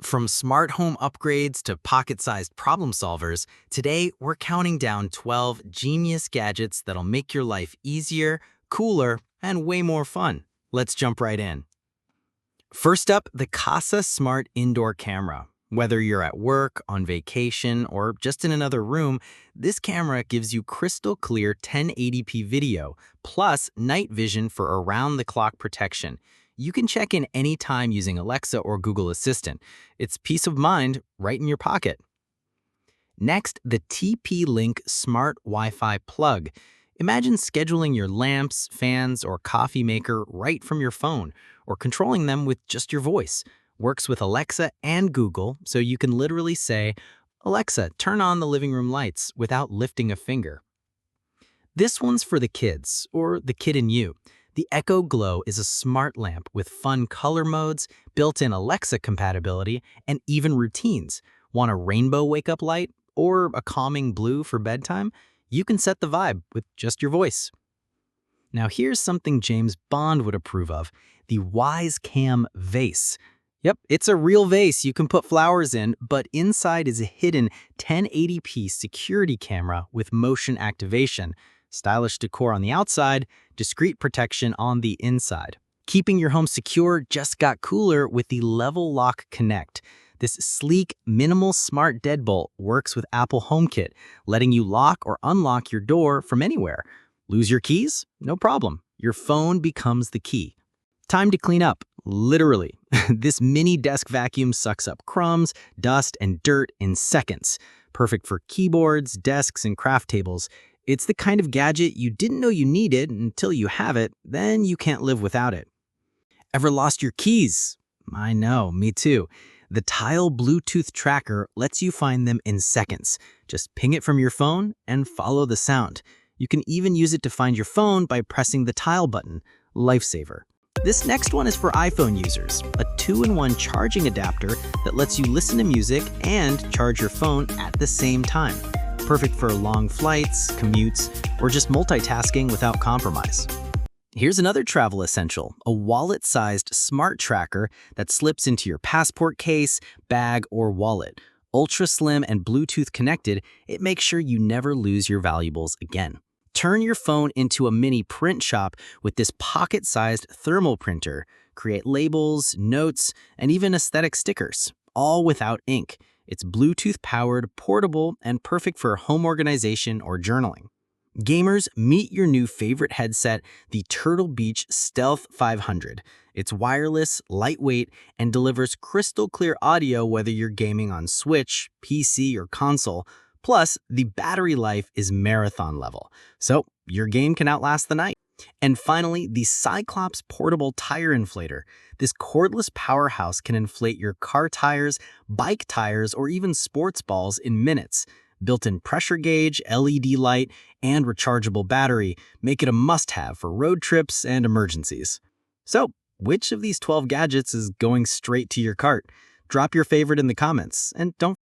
From smart home upgrades to pocket-sized problem solvers, today we're counting down 12 genius gadgets that'll make your life easier, cooler, and way more fun. Let's jump right in. First up, the Kasa Smart Indoor Camera. Whether you're at work, on vacation, or just in another room, this camera gives you crystal clear 1080p video, plus night vision for around-the-clock protection. You can check in anytime using Alexa or Google Assistant. It's peace of mind right in your pocket. Next, the TP-Link Smart Wi-Fi Plug. Imagine scheduling your lamps, fans, or coffee maker right from your phone, or controlling them with just your voice. Works with Alexa and Google, so you can literally say, "Alexa, turn on the living room lights," without lifting a finger. This one's for the kids, or the kid in you. The Echo Glow is a smart lamp with fun color modes, built-in Alexa compatibility, and even routines. Want a rainbow wake-up light or a calming blue for bedtime? You can set the vibe with just your voice. Now here's something James Bond would approve of, the Wyze Cam Vase. Yep, it's a real vase you can put flowers in, but inside is a hidden 1080p security camera with motion activation. Stylish decor on the outside, discreet protection on the inside. Keeping your home secure just got cooler with the Level Lock Connect. This sleek, minimal smart deadbolt works with Apple HomeKit, letting you lock or unlock your door from anywhere. Lose your keys? No problem. Your phone becomes the key. Time to clean up, literally. This mini desk vacuum sucks up crumbs, dust, and dirt in seconds. Perfect for keyboards, desks, and craft tables. It's the kind of gadget you didn't know you needed until you have it, then you can't live without it. Ever lost your keys? I know, me too. The Tile Bluetooth tracker lets you find them in seconds. Just ping it from your phone and follow the sound. You can even use it to find your phone by pressing the Tile button. Lifesaver. This next one is for iPhone users, a 2-in-1 charging adapter that lets you listen to music and charge your phone at the same time. Perfect for long flights, commutes, or just multitasking without compromise. Here's another travel essential, a wallet-sized smart tracker that slips into your passport case, bag, or wallet. Ultra slim and Bluetooth connected, it makes sure you never lose your valuables again. Turn your phone into a mini print shop with this pocket-sized thermal printer. Create labels, notes, and even aesthetic stickers, all without ink. It's Bluetooth-powered, portable, and perfect for home organization or journaling. Gamers, meet your new favorite headset, the Turtle Beach Stealth 500. It's wireless, lightweight, and delivers crystal-clear audio whether you're gaming on Switch, PC, or console. Plus, the battery life is marathon level, so your game can outlast the night. And finally, the Cyclops Portable Tire Inflator. This cordless powerhouse can inflate your car tires, bike tires, or even sports balls in minutes. Built-in pressure gauge, LED light, and rechargeable battery make it a must-have for road trips and emergencies. So, which of these 12 gadgets is going straight to your cart? Drop your favorite in the comments, and don't